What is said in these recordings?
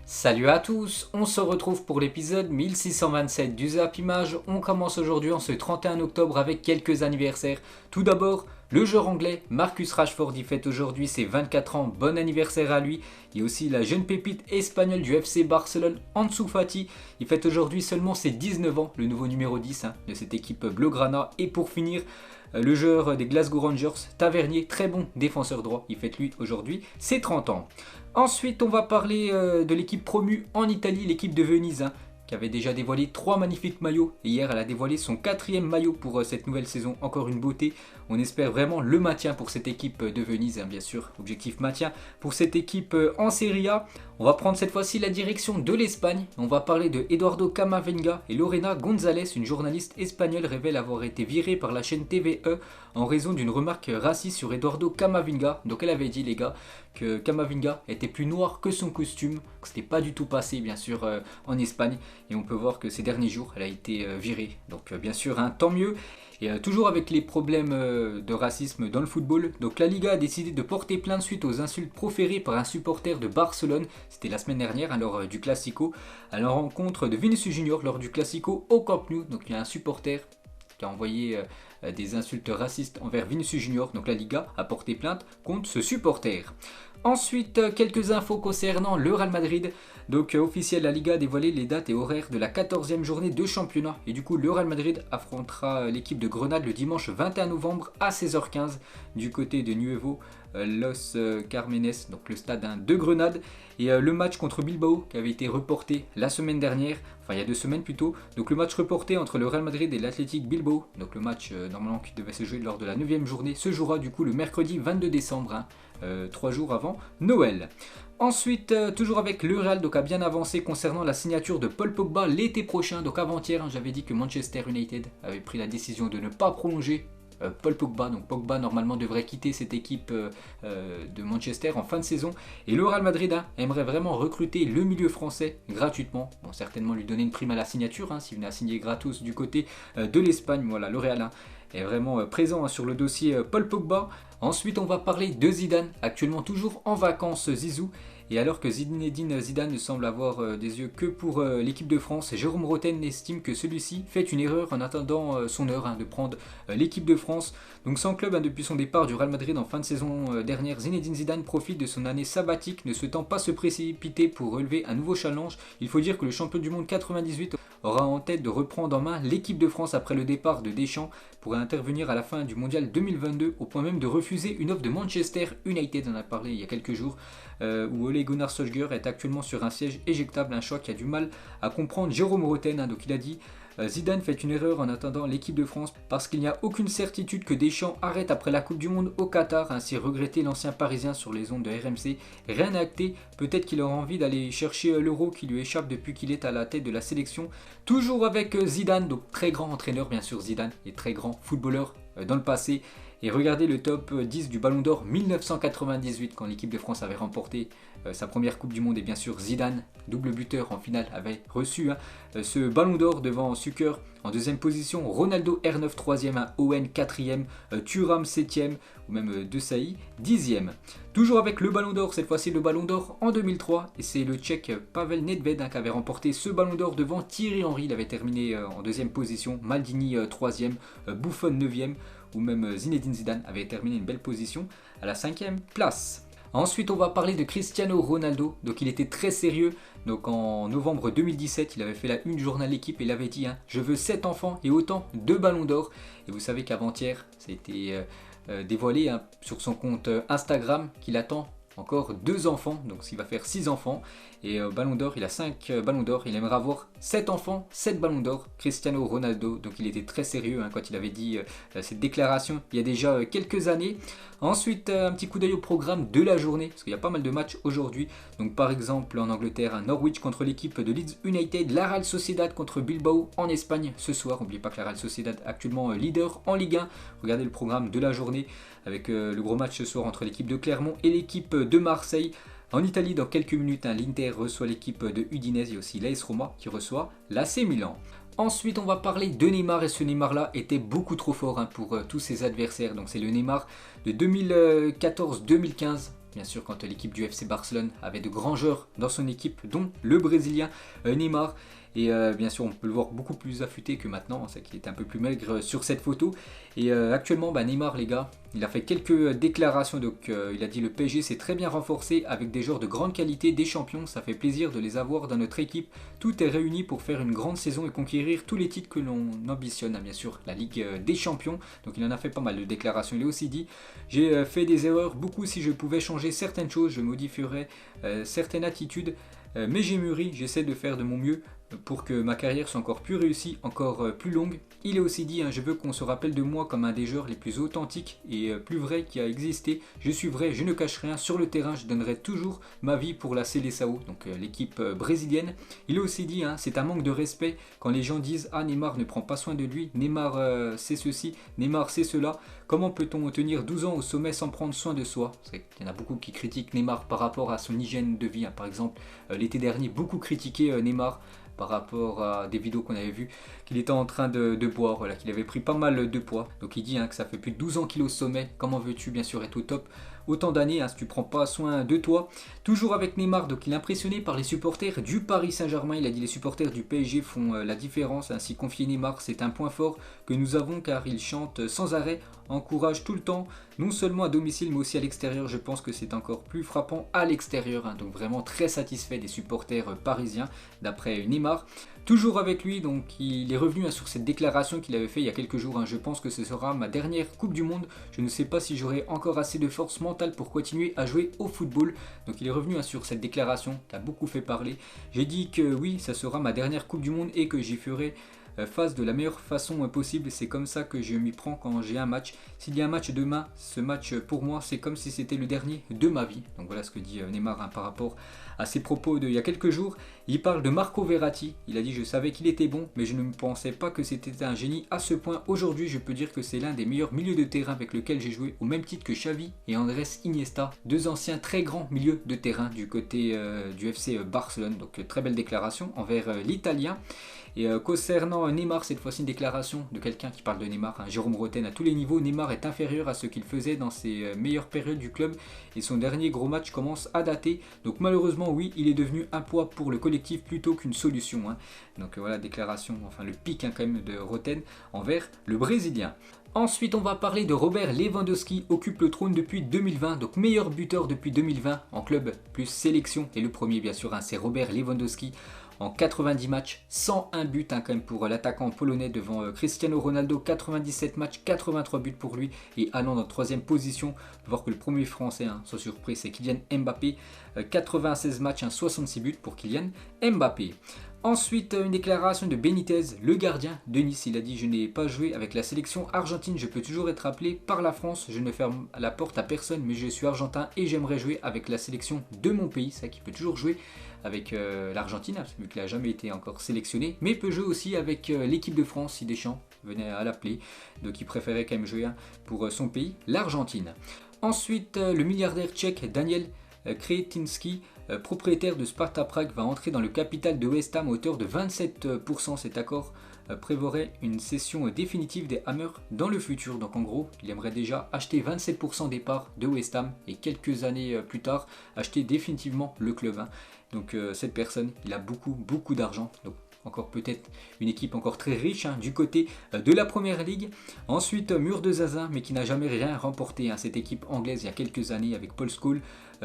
Salut à tous, on se retrouve pour l'épisode 1627 du Zap Image. On commence aujourd'hui en ce 31 octobre avec quelques anniversaires. Tout d'abord, le joueur anglais Marcus Rashford y fête aujourd'hui ses 24 ans, bon anniversaire à lui. Il y a aussi la jeune pépite espagnole du FC Barcelone, Ansu Fati. Il fête aujourd'hui seulement ses 19 ans, le nouveau numéro 10 de cette équipe blaugrana. Et pour finir, le joueur des Glasgow Rangers, Tavernier, très bon défenseur droit, il fête lui aujourd'hui ses 30 ans. Ensuite, on va parler de l'équipe promue en Italie, l'équipe de Venise, qui avait déjà dévoilé 3 magnifiques maillots. Et hier, elle a dévoilé son 4e maillot pour cette nouvelle saison. Encore une beauté. On espère vraiment le maintien pour cette équipe de Venise, bien sûr. Objectif maintien pour cette équipe en Serie A. On va prendre cette fois-ci la direction de l'Espagne. On va parler de Eduardo Camavinga et Lorena González. Une journaliste espagnole révèle avoir été virée par la chaîne TVE en raison d'une remarque raciste sur Eduardo Camavinga. Donc elle avait dit, les gars, que Camavinga était plus noir que son costume. Que c'était pas du tout passé, bien sûr, en Espagne. Et on peut voir que ces derniers jours, elle a été virée. Donc bien sûr, tant mieux. Et toujours avec les problèmes de racisme dans le football, donc la Liga a décidé de porter plainte suite aux insultes proférées par un supporter de Barcelone. C'était la semaine dernière, lors du Classico, à la rencontre de Vinicius Junior lors du Classico au Camp Nou. Donc il y a un supporter qui a envoyé des insultes racistes envers Vinicius Junior. Donc la Liga a porté plainte contre ce supporter. Ensuite, quelques infos concernant le Real Madrid. Donc officiel, la Liga a dévoilé les dates et horaires de la 14e journée de championnat. Et du coup, le Real Madrid affrontera l'équipe de Grenade le dimanche 21 novembre à 16h15 du côté de Nuevo Los Carmenes, donc le stade de Grenade. Et le match contre Bilbao qui avait été reporté la semaine dernière, enfin il y a 2 semaines plutôt. Donc le match reporté entre le Real Madrid et l'Athletic Bilbao, donc le match normalement qui devait se jouer lors de la 9e journée, se jouera du coup le mercredi 22 décembre, 3 jours avant Noël. Ensuite, toujours avec le Real, donc a bien avancé concernant la signature de Paul Pogba l'été prochain. Donc avant-hier, j'avais dit que Manchester United avait pris la décision de ne pas prolonger Paul Pogba. Donc Pogba normalement devrait quitter cette équipe de Manchester en fin de saison. Et le Real Madrid aimerait vraiment recruter le milieu français gratuitement. Bon, certainement lui donner une prime à la signature, s'il venait à signer gratos du côté de l'Espagne. Voilà, le Real est vraiment présent sur le dossier Paul Pogba. Ensuite, on va parler de Zidane, actuellement toujours en vacances Zizou. Et alors que Zinedine Zidane ne semble avoir des yeux que pour l'équipe de France, Jérôme Roten estime que celui-ci fait une erreur en attendant son heure de prendre l'équipe de France. Donc sans club depuis son départ du Real Madrid en fin de saison dernière, Zinedine Zidane profite de son année sabbatique, ne souhaitant pas se précipiter pour relever un nouveau challenge. Il faut dire que le champion du monde 98 aura en tête de reprendre en main l'équipe de France après le départ de Deschamps, pourrait intervenir à la fin du mondial 2022 au point même de refuser une offre de Manchester United, on en a parlé il y a quelques jours, où Ole Gunnar Solskjaer est actuellement sur un siège éjectable, un choix qui a du mal à comprendre Jérôme Roten. Donc il a dit Zidane fait une erreur en attendant l'équipe de France parce qu'il n'y a aucune certitude que Deschamps arrête après la Coupe du Monde au Qatar, ainsi regretté l'ancien parisien sur les ondes de RMC. Rien n'a acté, peut-être qu'il aura envie d'aller chercher l'euro qui lui échappe depuis qu'il est à la tête de la sélection. Toujours avec Zidane, donc très grand entraîneur bien sûr Zidane, et très grand footballeur dans le passé. Et regardez le top 10 du Ballon d'Or 1998 quand l'équipe de France avait remporté sa première Coupe du Monde. Et bien sûr Zidane, double buteur en finale, avait reçu ce Ballon d'Or devant Suker en 2e position, Ronaldo R9 3e, Owen 4e, Thuram 7e ou même De Sailly 10e. Toujours avec le Ballon d'Or, cette fois-ci le Ballon d'Or en 2003. Et c'est le Tchèque Pavel Nedved qui avait remporté ce Ballon d'Or devant Thierry Henry. Il avait terminé en 2e position, Maldini 3e, Buffon 9e. Ou même Zinedine Zidane avait terminé une belle position à la 5e place. Ensuite, on va parler de Cristiano Ronaldo. Donc il était très sérieux. Donc en novembre 2017, il avait fait la une du journal L'équipe et il avait dit je veux 7 enfants et autant de ballons d'or. Et vous savez qu'avant-hier, ça a été dévoilé sur son compte Instagram qu'il attend encore 2 enfants, donc il va faire 6 enfants. Et Ballon d'Or, il a 5 Ballons d'Or, il aimerait avoir 7 enfants, 7 Ballons d'Or, Cristiano Ronaldo. Donc il était très sérieux quand il avait dit cette déclaration il y a déjà quelques années. Ensuite, un petit coup d'œil au programme de la journée, parce qu'il y a pas mal de matchs aujourd'hui. Donc par exemple en Angleterre, Norwich contre l'équipe de Leeds United, la Real Sociedad contre Bilbao en Espagne ce soir. N'oubliez pas que la Real Sociedad actuellement leader en Ligue 1. Regardez le programme de la journée avec le gros match ce soir entre l'équipe de Clermont et l'équipe de Marseille. En Italie, dans quelques minutes, l'Inter reçoit l'équipe de Udinese et aussi l'AS Roma qui reçoit l'AC Milan. Ensuite, on va parler de Neymar et ce Neymar-là était beaucoup trop fort pour tous ses adversaires. Donc c'est le Neymar de 2014-2015 bien sûr quand l'équipe du FC Barcelone avait de grands joueurs dans son équipe, dont le Brésilien Neymar. Et bien sûr, on peut le voir beaucoup plus affûté que maintenant, c'est qu'il est un peu plus maigre sur cette photo. Et actuellement, Neymar, les gars, il a fait quelques déclarations. Donc, il a dit le PSG s'est très bien renforcé avec des joueurs de grande qualité, des champions. Ça fait plaisir de les avoir dans notre équipe. Tout est réuni pour faire une grande saison et conquérir tous les titres que l'on ambitionne. Bien sûr, la Ligue des Champions. Donc, il en a fait pas mal de déclarations. Il a aussi dit j'ai fait des erreurs beaucoup. Si je pouvais changer certaines choses, je modifierais certaines attitudes. Mais j'ai mûri, j'essaie de faire de mon mieux pour que ma carrière soit encore plus réussie, encore plus longue. Il a aussi dit je veux qu'on se rappelle de moi comme un des joueurs les plus authentiques et plus vrais qui a existé. Je suis vrai, je ne cache rien. Sur le terrain, je donnerai toujours ma vie pour la Seleção, donc l'équipe brésilienne. Il a aussi dit c'est un manque de respect quand les gens disent Neymar ne prend pas soin de lui, Neymar c'est ceci, Neymar c'est cela. Comment peut-on tenir 12 ans au sommet sans prendre soin de soi? Il y en a beaucoup qui critiquent Neymar par rapport à son hygiène de vie. Par exemple, l'été dernier, beaucoup critiqué Neymar par rapport à des vidéos qu'on avait vues qu'il était en train de boire, voilà, qu'il avait pris pas mal de poids. Donc il dit que ça fait plus de 12 ans qu'il est au sommet. Comment veux-tu bien sûr être au top autant d'années si tu prends pas soin de toi? Toujours avec Neymar, donc il est impressionné par les supporters du Paris Saint-Germain. Il a dit les supporters du PSG font la différence. Ainsi confié Neymar, c'est un point fort que nous avons car il chante sans arrêt, encourage tout le temps, non seulement à domicile mais aussi à l'extérieur. Je pense que c'est encore plus frappant à l'extérieur. Donc vraiment très satisfait des supporters parisiens d'après Neymar. Toujours avec lui, donc il est revenu sur cette déclaration qu'il avait fait il y a quelques jours. Je pense que ce sera ma dernière Coupe du Monde. Je ne sais pas si j'aurai encore assez de force mentale pour continuer à jouer au football. Donc il est revenu sur cette déclaration qui a beaucoup fait parler. J'ai dit que oui, ça sera ma dernière Coupe du Monde et que j'y ferai face de la meilleure façon possible. C'est comme ça que je m'y prends quand j'ai un match. S'il y a un match demain, ce match pour moi c'est comme si c'était le dernier de ma vie. Donc voilà ce que dit Neymar par rapport à ses propos d'il y a quelques jours. Il parle de Marco Verratti. Il a dit je savais qu'il était bon mais je ne pensais pas que c'était un génie à ce point. Aujourd'hui je peux dire que c'est l'un des meilleurs milieux de terrain avec lequel j'ai joué au même titre que Xavi et Andrés Iniesta, deux anciens très grands milieux de terrain du côté du FC Barcelone. Donc très belle déclaration envers l'Italien. Et concernant Neymar, cette fois-ci une déclaration de quelqu'un qui parle de Neymar, Jérôme Roten. À tous les niveaux, Neymar est inférieur à ce qu'il faisait dans ses meilleures périodes du club et son dernier gros match commence à dater. Donc malheureusement, oui, il est devenu un poids pour le collectif plutôt qu'une solution. Donc voilà, déclaration, enfin le pic quand même de Roten envers le Brésilien. Ensuite, on va parler de Robert Lewandowski, occupe le trône depuis 2020, donc meilleur buteur depuis 2020 en club plus sélection. Et le premier, bien sûr, c'est Robert Lewandowski. En 90 matchs, 101 buts quand même pour l'attaquant polonais devant Cristiano Ronaldo, 97 matchs, 83 buts pour lui et allant dans la troisième position. On peut voir que le premier français, sans surprise, c'est Kylian Mbappé, 96 matchs, 66 buts pour Kylian Mbappé. Ensuite, une déclaration de Benitez, le gardien de Nice. Il a dit « Je n'ai pas joué avec la sélection argentine, je peux toujours être appelé par la France. Je ne ferme la porte à personne, mais je suis argentin et j'aimerais jouer avec la sélection de mon pays. » C'est ça qu'il peut toujours jouer avec l'Argentine, vu qu'il n'a jamais été encore sélectionné. Mais il peut jouer aussi avec l'équipe de France si Deschamps venait à l'appeler. Donc il préférait quand même jouer pour son pays, l'Argentine. Ensuite, le milliardaire tchèque Daniel Křetínský, propriétaire de Sparta Prague, va entrer dans le capital de West Ham à hauteur de 27%. Cet accord prévoirait une cession définitive des Hammers dans le futur. Donc en gros, il aimerait déjà acheter 27% des parts de West Ham et quelques années plus tard, acheter définitivement le club. Donc cette personne, il a beaucoup d'argent. Donc encore peut-être une équipe encore très riche du côté de la Première Ligue. Ensuite, mur de Zazin, mais qui n'a jamais rien remporté. Cette équipe anglaise il y a quelques années avec Paul Scholes,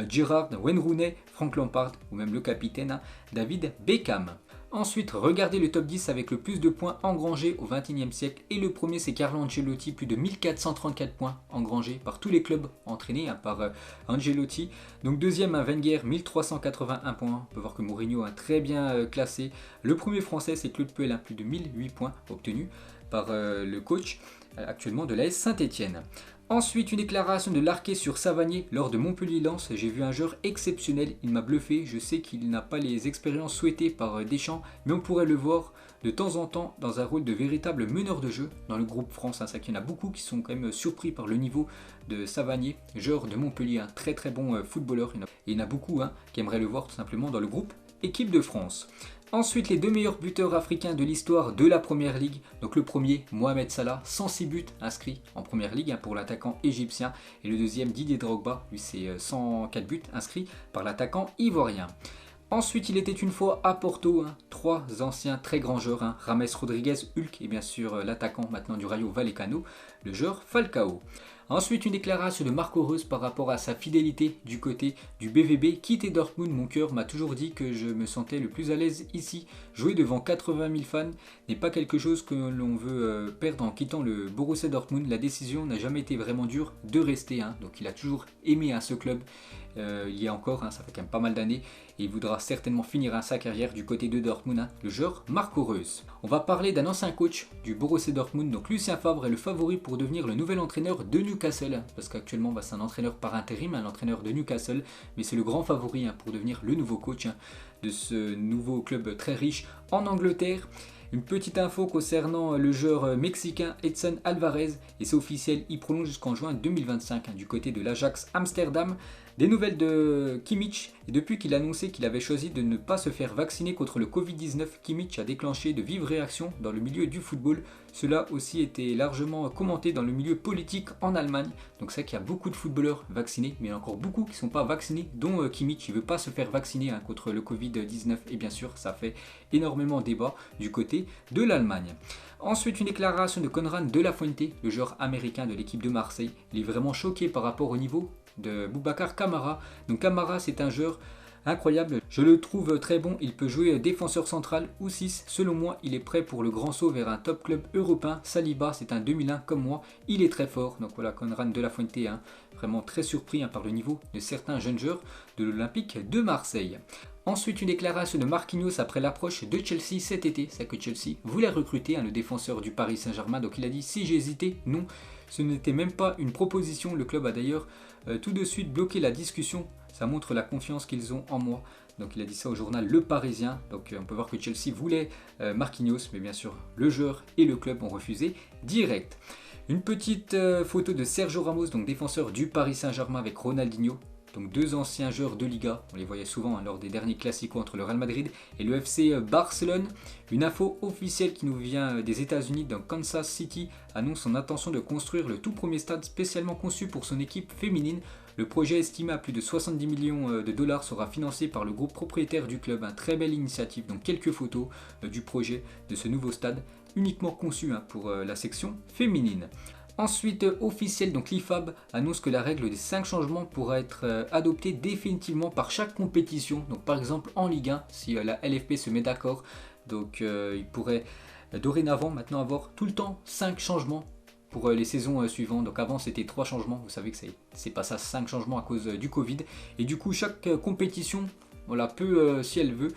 Gerrard, Wayne Rooney, Frank Lampard ou même le capitaine David Beckham. Ensuite, regardez le top 10 avec le plus de points engrangés au XXIe siècle. Et le premier, c'est Carlo Ancelotti, plus de 1434 points engrangés par tous les clubs entraînés par Ancelotti. Donc deuxième, Wenger, 1381 points. On peut voir que Mourinho a très bien classé. Le premier français, c'est Claude Puel, plus de 1008 points obtenus par le coach actuellement de l'AS Saint-Etienne. Ensuite, une déclaration de Larquet sur Savanier lors de Montpellier-Lens. J'ai vu un joueur exceptionnel, il m'a bluffé. Je sais qu'il n'a pas les expériences souhaitées par Deschamps, mais on pourrait le voir de temps en temps dans un rôle de véritable meneur de jeu dans le groupe France. Ça qu'il y en a beaucoup qui sont quand même surpris par le niveau de Savanier, joueur de Montpellier, un très bon footballeur. Et il y en a beaucoup qui aimeraient le voir tout simplement dans le groupe équipe de France. Ensuite, les 2 meilleurs buteurs africains de l'histoire de la Première Ligue. Donc le premier, Mohamed Salah, 106 buts inscrits en Première Ligue pour l'attaquant égyptien. Et le deuxième, Didier Drogba, lui c'est 104 buts inscrits par l'attaquant ivoirien. Ensuite, il était une fois à Porto, 3 anciens très grands joueurs, James Rodriguez, Hulk et bien sûr l'attaquant maintenant du Rayo Vallecano, le joueur Falcao. Ensuite, une déclaration de Marco Reus par rapport à sa fidélité du côté du BVB. Quitter Dortmund, mon cœur m'a toujours dit que je me sentais le plus à l'aise ici. Jouer devant 80 000 fans n'est pas quelque chose que l'on veut perdre en quittant le Borussia Dortmund. La décision n'a jamais été vraiment dure de rester, donc il a toujours aimé ce club. Il y a encore, ça fait quand même pas mal d'années, et il voudra certainement finir sa carrière du côté de Dortmund, le joueur Marco Reus. On va parler d'un ancien coach du Borussia Dortmund, donc Lucien Favre est le favori pour devenir le nouvel entraîneur de Newcastle, parce qu'actuellement c'est un entraîneur par intérim, l'entraîneur de Newcastle, mais c'est le grand favori pour devenir le nouveau coach de ce nouveau club très riche en Angleterre. Une petite info concernant le joueur mexicain Edson Alvarez, et c'est officiel, il prolonge jusqu'en juin 2025 du côté de l'Ajax Amsterdam. Des nouvelles de Kimmich, et depuis qu'il a annoncé qu'il avait choisi de ne pas se faire vacciner contre le Covid-19, Kimmich a déclenché de vives réactions dans le milieu du football. Cela aussi était largement commenté dans le milieu politique en Allemagne. Donc c'est vrai qu'il y a beaucoup de footballeurs vaccinés, mais il y en a encore beaucoup qui ne sont pas vaccinés, dont Kimmich. Il ne veut pas se faire vacciner contre le Covid-19, et bien sûr ça fait énormément débat du côté de l'Allemagne. Ensuite, une déclaration de Conrad de la Fuente, le joueur américain de l'équipe de Marseille. Il est vraiment choqué par rapport au niveau de Boubacar Kamara. Donc Kamara, c'est un joueur incroyable, je le trouve très bon, il peut jouer défenseur central ou 6, selon moi il est prêt pour le grand saut vers un top club européen. Saliba, c'est un 2001 comme moi, il est très fort. Donc voilà, Conrad de la Fuente, vraiment très surpris par le niveau de certains jeunes joueurs de l'Olympique de Marseille. Ensuite, une déclaration de Marquinhos après l'approche de Chelsea cet été. C'est que Chelsea voulait recruter le défenseur du Paris Saint-Germain. Donc il a dit, si j'ai hésité, non, ce n'était même pas une proposition. Le club a d'ailleurs tout de suite bloqué la discussion. Ça montre la confiance qu'ils ont en moi. Donc il a dit ça au journal Le Parisien. Donc on peut voir que Chelsea voulait Marquinhos, mais bien sûr le joueur et le club ont refusé direct. Une petite photo de Sergio Ramos, donc défenseur du Paris Saint-Germain avec Ronaldinho. Donc 2 anciens joueurs de Liga, on les voyait souvent lors des derniers classicos entre le Real Madrid et le FC Barcelone. Une info officielle qui nous vient des États-Unis, donc Kansas City annonce son intention de construire le tout premier stade spécialement conçu pour son équipe féminine. Le projet estimé à plus de 70 millions de dollars sera financé par le groupe propriétaire du club. Une très belle initiative, donc quelques photos du projet de ce nouveau stade uniquement conçu pour la section féminine. Ensuite, officiel, donc l'IFAB annonce que la règle des 5 changements pourra être adoptée définitivement par chaque compétition. Donc par exemple en Ligue 1, si la LFP se met d'accord, donc il pourrait dorénavant maintenant avoir tout le temps 5 changements pour les saisons suivantes. Donc avant c'était 3 changements, vous savez que c'est pas ça, 5 changements à cause du Covid. Et du coup chaque compétition peut, si elle veut,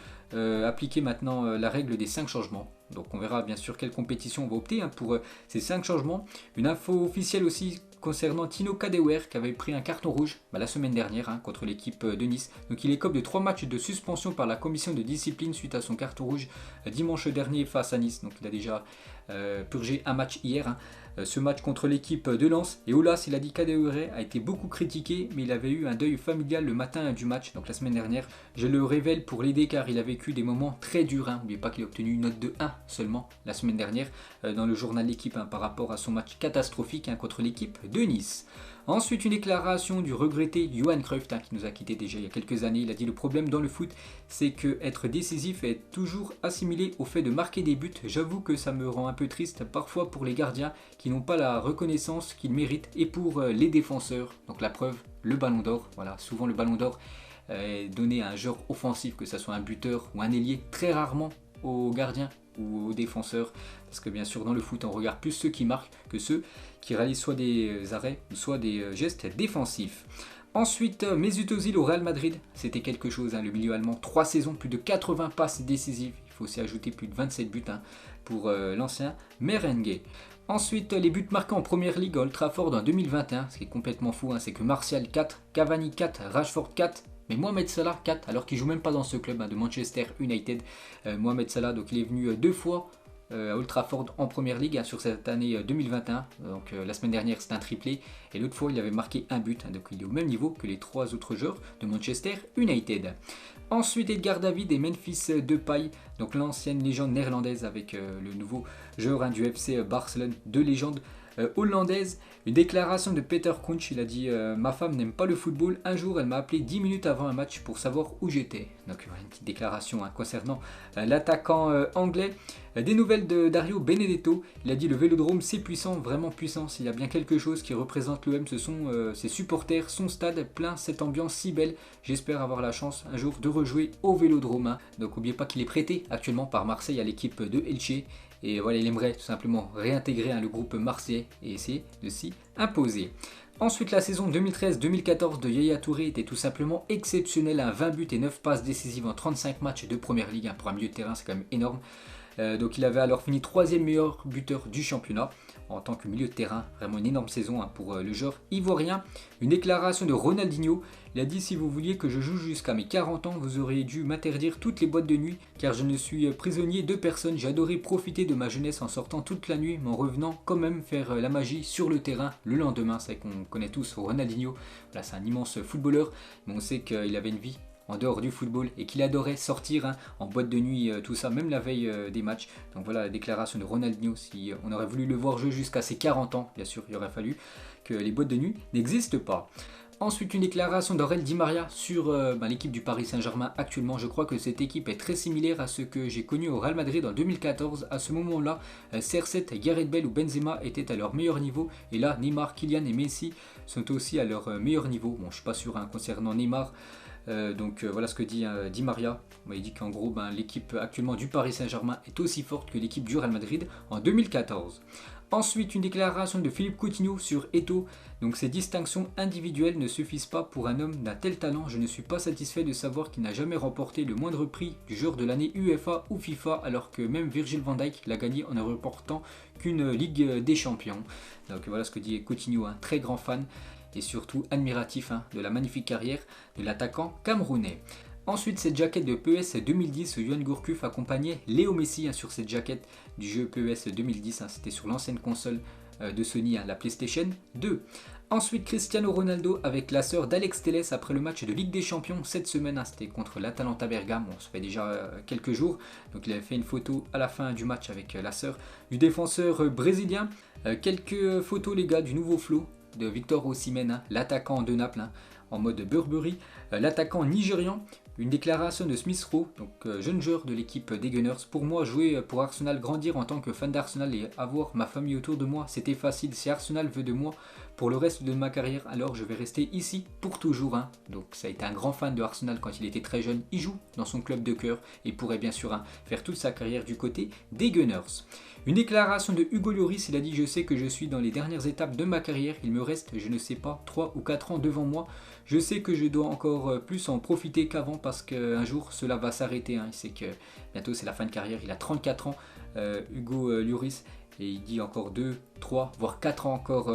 appliquer maintenant la règle des 5 changements. Donc on verra bien sûr quelle compétition on va opter pour ces 5 changements. Une info officielle aussi concernant Tino Kadewere qui avait pris un carton rouge la semaine dernière contre l'équipe de Nice. Donc il écope de 3 matchs de suspension par la commission de discipline suite à son carton rouge dimanche dernier face à Nice. Donc il a déjà purgé un match hier. Ce match contre l'équipe de Lens. Et Olas, il a dit Kadewere a été beaucoup critiqué, mais il avait eu un deuil familial le matin du match, donc la semaine dernière. Je le révèle pour l'aider car il a vécu des moments très durs. N'oubliez pas qu'il a obtenu une note de 1 seulement la semaine dernière dans le journal L'équipe par rapport à son match catastrophique contre l'équipe de Nice. Ensuite, une déclaration du regretté Johan Cruyff qui nous a quitté déjà il y a quelques années. Il a dit le problème dans le foot, c'est que être décisif est toujours assimilé au fait de marquer des buts. J'avoue que ça me rend un peu triste parfois pour les gardiens qui n'ont pas la reconnaissance qu'ils méritent et pour les défenseurs. Donc la preuve, le ballon d'or. Voilà, souvent le ballon d'or est donné à un joueur offensif, que ce soit un buteur ou un ailier, très rarement aux gardiens ou aux défenseurs, parce que bien sûr dans le foot on regarde plus ceux qui marquent que ceux qui réalisent soit des arrêts ou soit des gestes défensifs. Ensuite, Mesut Özil au Real Madrid, c'était quelque chose, le milieu allemand, 3 saisons, plus de 80 passes décisives, il faut aussi ajouter plus de 27 buts pour l'ancien merengue. Ensuite, les buts marqués en Première Ligue à Old Trafford en 2021, ce qui est complètement fou, c'est que Martial 4, Cavani 4, Rashford 4, mais Mohamed Salah 4, alors qu'il joue même pas dans ce club de Manchester United. Mohamed Salah, donc il est venu 2 fois à Old Trafford en Première Ligue sur cette année 2021. Donc la semaine dernière c'était un triplé et l'autre fois il avait marqué un but. Donc il est au même niveau que les 3 autres joueurs de Manchester United. Ensuite, Edgar David et Memphis Depay, donc l'ancienne légende néerlandaise avec le nouveau joueur du FC Barcelone, deux légendes hollandaises. Une déclaration de Peter Crouch, il a dit ma femme n'aime pas le football, un jour elle m'a appelé 10 minutes avant un match pour savoir où j'étais. Donc une petite déclaration concernant l'attaquant anglais. Des nouvelles de Dario Benedetto, il a dit le Vélodrome c'est puissant, vraiment puissant, s'il y a bien quelque chose qui représente l'OM, ce sont ses supporters, son stade plein, cette ambiance si belle, j'espère avoir la chance un jour de rejouer au Vélodrome. Donc n'oubliez pas qu'il est prêté actuellement par Marseille à l'équipe de Elche. Et voilà, il aimerait tout simplement réintégrer le groupe marseillais et essayer de s'y imposer. Ensuite, la saison 2013-2014 de Yaya Touré était tout simplement exceptionnelle. 20 buts et 9 passes décisives en 35 matchs de Première Ligue. Pour un milieu de terrain, c'est quand même énorme. Donc il avait alors fini 3e meilleur buteur du championnat en tant que milieu de terrain. Vraiment une énorme saison pour le joueur ivoirien. Une déclaration de Ronaldinho. Il a dit si vous vouliez que je joue jusqu'à mes 40 ans, vous auriez dû m'interdire toutes les boîtes de nuit car je ne suis prisonnier de personne. J'ai adoré profiter de ma jeunesse en sortant toute la nuit mais en revenant quand même faire la magie sur le terrain le lendemain. C'est qu'on connaît tous Ronaldinho. Voilà, c'est un immense footballeur mais on sait qu'il avait une vie en dehors du football et qu'il adorait sortir en boîte de nuit, tout ça, même la veille des matchs. Donc voilà la déclaration de Ronaldinho. Si on aurait voulu le voir jouer jusqu'à ses 40 ans, bien sûr, il aurait fallu que les boîtes de nuit n'existent pas. Ensuite, une déclaration d'Aurel Di Maria sur l'équipe du Paris Saint-Germain actuellement. Je crois que cette équipe est très similaire à ce que j'ai connu au Real Madrid en 2014. À ce moment-là, CR7, Gareth Bale ou Benzema étaient à leur meilleur niveau. Et là, Neymar, Kylian et Messi sont aussi à leur meilleur niveau. Bon, je ne suis pas sûr concernant Neymar. Voilà ce que dit Di Maria. Il dit qu'en gros l'équipe actuellement du Paris Saint-Germain est aussi forte que l'équipe du Real Madrid en 2014. Ensuite, une déclaration de Philippe Coutinho sur Eto'o. Donc ces distinctions individuelles ne suffisent pas pour un homme d'un tel talent. Je ne suis pas satisfait de savoir qu'il n'a jamais remporté le moindre prix du joueur de l'année UEFA ou FIFA alors que même Virgil van Dijk l'a gagné en ne remportant qu'une Ligue des Champions. Donc voilà ce que dit Coutinho, un très grand fan et surtout admiratif de la magnifique carrière de l'attaquant camerounais. Ensuite, cette jaquette de PES 2010, Yoann Gourcuff accompagnait Léo Messi sur cette jaquette du jeu PES 2010. C'était sur l'ancienne console de Sony, la PlayStation 2. Ensuite, Cristiano Ronaldo avec la sœur d'Alex Telles après le match de Ligue des Champions cette semaine. C'était contre l'Atalanta Bergame. Ça fait déjà quelques jours. Donc il avait fait une photo à la fin du match avec la sœur du défenseur brésilien. Quelques photos les gars du nouveau flow de Victor Osimhen, l'attaquant de Naples, en mode Burberry, l'attaquant nigérian. Une déclaration de Smith Rowe, donc jeune joueur de l'équipe des Gunners. Pour moi, jouer pour Arsenal, grandir en tant que fan d'Arsenal et avoir ma famille autour de moi, c'était facile. Si Arsenal veut de moi pour le reste de ma carrière, alors je vais rester ici pour toujours. Donc ça a été un grand fan de Arsenal quand il était très jeune. Il joue dans son club de cœur et pourrait bien sûr faire toute sa carrière du côté des Gunners. Une déclaration de Hugo Lloris, il a dit « Je sais que je suis dans les dernières étapes de ma carrière, il me reste, je ne sais pas, 3 ou 4 ans devant moi. Je sais que je dois encore plus en profiter qu'avant parce qu'un jour cela va s'arrêter. » Il sait que bientôt c'est la fin de carrière, il a 34 ans, Hugo Lloris, et il dit encore 2, 3, voire 4 ans encore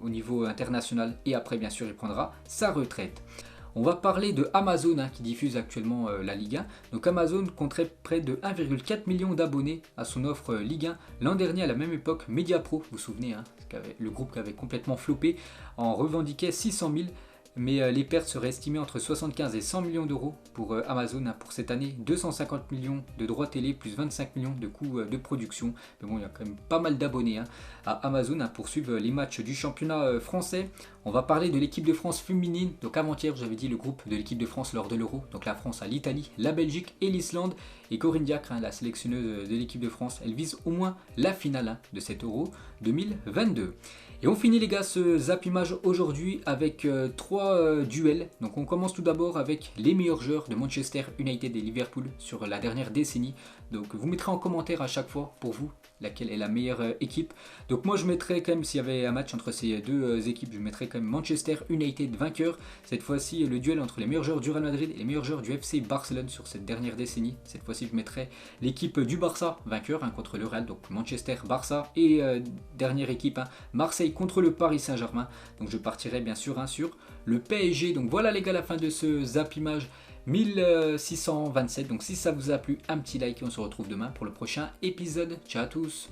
au niveau international et après bien sûr il prendra sa retraite. On va parler de Amazon qui diffuse actuellement la Ligue 1. Donc Amazon compterait près de 1,4 million d'abonnés à son offre Ligue 1. L'an dernier à la même époque, Mediapro, vous vous souvenez, le groupe qui avait complètement floppé, en revendiquait 600 000. Mais les pertes seraient estimées entre 75 et 100 millions d'euros pour Amazon pour cette année. 250 millions de droits télé plus 25 millions de coûts de production. Mais bon, il y a quand même pas mal d'abonnés à Amazon pour suivre les matchs du championnat français. On va parler de l'équipe de France féminine. Donc avant-hier, j'avais dit le groupe de l'équipe de France lors de l'Euro. Donc la France a l'Italie, la Belgique et l'Islande. Et Corinne Diacre, la sélectionneuse de l'équipe de France, elle vise au moins la finale de cet Euro 2022. Et on finit les gars ce Zap Image aujourd'hui avec 3 duels. Donc on commence tout d'abord avec les meilleurs joueurs de Manchester United et Liverpool sur la dernière décennie. Donc vous mettrez en commentaire à chaque fois pour vous laquelle est la meilleure équipe. Donc moi je mettrais quand même, s'il y avait un match entre ces deux équipes, je mettrais quand même Manchester United vainqueur. Cette fois-ci le duel entre les meilleurs joueurs du Real Madrid et les meilleurs joueurs du FC Barcelone sur cette dernière décennie. Cette fois-ci je mettrais l'équipe du Barça vainqueur contre le Real, donc Manchester Barça, et dernière équipe Marseille contre le Paris Saint-Germain. Donc je partirai bien sûr sur le PSG. Donc voilà les gars, la fin de ce Zap Image 1627. Donc si ça vous a plu, un petit like et on se retrouve demain pour le prochain épisode. Ciao à tous.